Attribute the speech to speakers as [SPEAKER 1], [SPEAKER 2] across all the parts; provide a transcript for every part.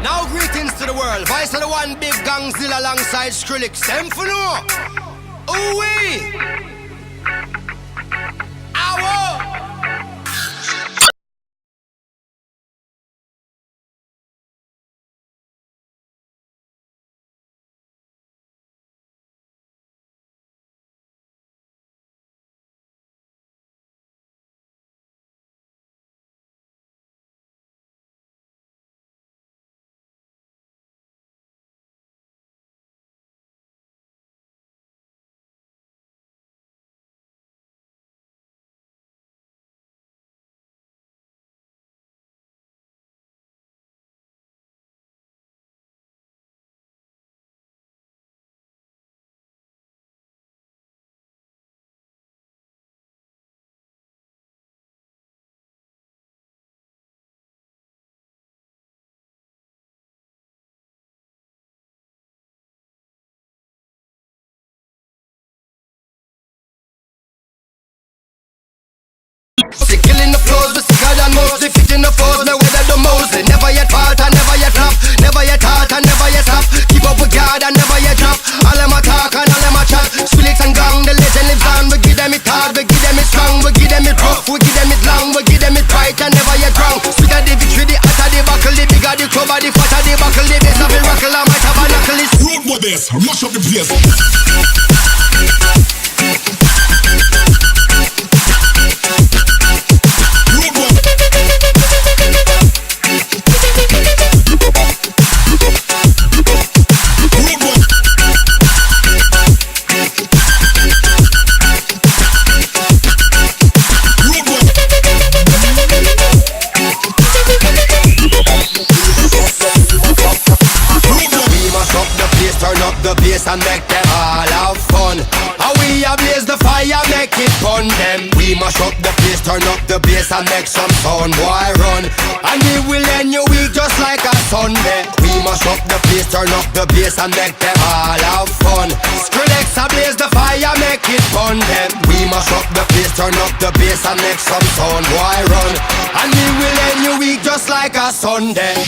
[SPEAKER 1] Now greetings to the world. Vice of the one big gangzilla alongside Skrillex. Them for no. Ooh-wee. Ow. Sick killing the flows, but sicker than most. They fit in the foes, now weather the most. Never yet falter, never yet flop. Never yet halt and never yet stop. Keep up with God and never yet drop. All them a talk and all them a chat. Skrillex and gang, the legend lives on. We give them it hard, we give them it strong. We give them it rough, we give them it long. We give them it right and never yet wrong. Sweeter the victory, the hotter the buckle. The bigger the cover, the fatter the buckle. The bass of the rockle, I might have a knuckle. It's
[SPEAKER 2] Road with this, mash up the place.
[SPEAKER 1] Turn up the bass and make them all have fun. How we ablaze the fire, make it fun them. We mash up the place, turn up the bass and make some sound, boy run. And we will end your week just like a Sunday. We mash up the place, turn up the bass and make them all have fun. Skrillex ablaze the fire, make it fun them. We mash up the place, turn up the bass and make some sound, boy run. And we will end your week just like a Sunday.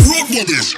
[SPEAKER 2] Road with this.